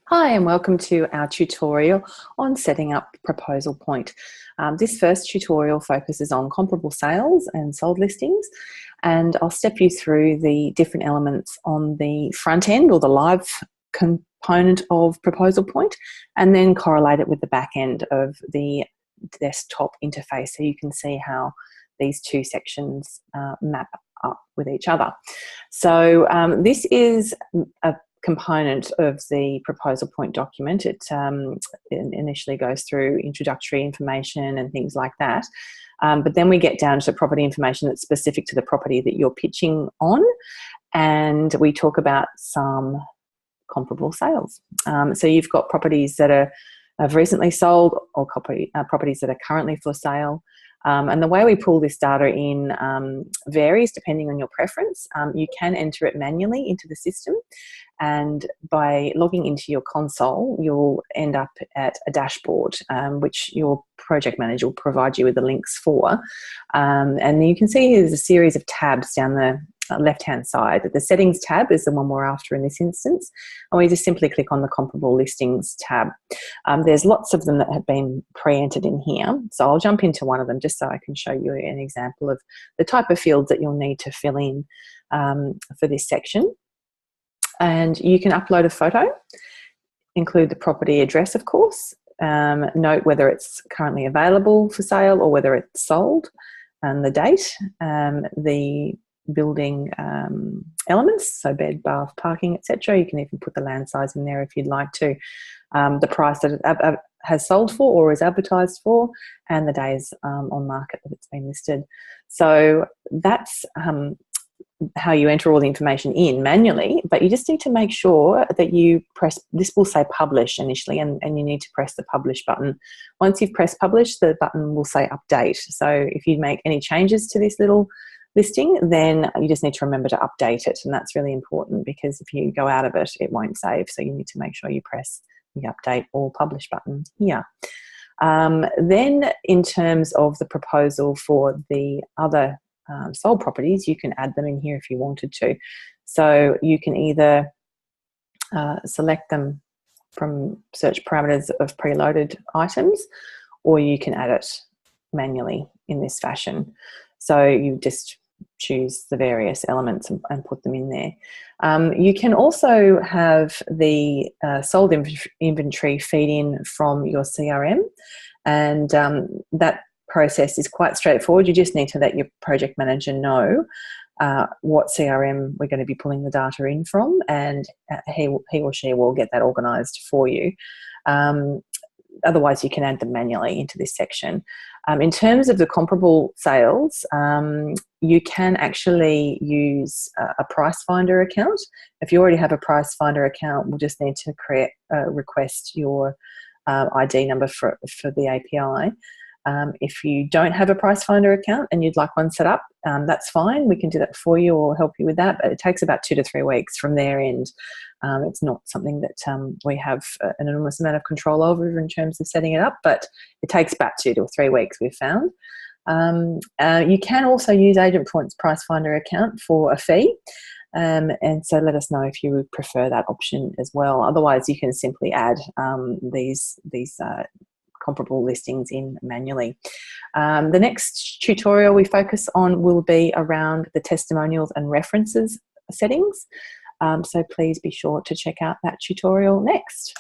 Hi and welcome to our tutorial on setting up ProposalPoint. This first tutorial focuses on comparable sales and sold listings, and I'll step you through the different elements on the front end or the live component of ProposalPoint, and then correlate it with the back end of the desktop interface so you can see how these two sections map up with each other. So this is a component of the ProposalPoint document. It initially goes through introductory information and things like that. But then we get down to property information that's specific to the property that you're pitching on. And we talk about some comparable sales. So you've got properties that have recently sold or properties that are currently for sale. And the way we pull this data in varies depending on your preference. You can enter it manually into the system, and by logging into your console, you'll end up at a dashboard, which your project manager will provide you with the links for. And you can see there's a series of tabs down the left-hand side. The settings tab is the one we're after in this instance, and we just simply click on the comparable listings tab. There's lots of them that have been pre-entered in here, so I'll jump into one of them just so I can show you an example of the type of fields that you'll need to fill in for this section. And you can upload a photo, include the property address, of course, note whether it's currently available for sale or whether it's sold, and the date, the building elements, so bed, bath, parking, etc. You can even put the land size in there if you'd like to, the price that it has sold for or is advertised for, and the days on market that it's been listed. So that's how you enter all the information in manually, but you just need to make sure that you press, this will say publish initially, and you need to press the publish button. Once you've pressed publish, the button will say update. So if you make any changes to this little listing, then you just need to remember to update it, and that's really important because if you go out of it, it won't save. So you need to make sure you press the update or publish button here. Then in terms of the proposal for the other sold properties, you can add them in here if you wanted to. So you can either select them from search parameters of preloaded items, or you can add it manually in this fashion. So you just choose the various elements and put them in there. You can also have the sold inventory feed in from your CRM, and that process is quite straightforward. You just need to let your project manager know what CRM we're going to be pulling the data in from, and he or she will get that organised for you. Otherwise, you can add them manually into this section. In terms of the comparable sales, you can actually use a price finder account. If you already have a price finder account, we'll just need to request your ID number for the API. If you don't have a price finder account and you'd like one set up, that's fine. We can do that for you or help you with that, but it takes about 2 to 3 weeks from their end. It's not something that we have an enormous amount of control over in terms of setting it up, but it takes about 2 to 3 weeks, we've found. You can also use Agent Point's price finder account for a fee, and so let us know if you would prefer that option as well. Otherwise, you can simply add these comparable listings in manually. The next tutorial we focus on will be around the testimonials and references settings. So please be sure to check out that tutorial next.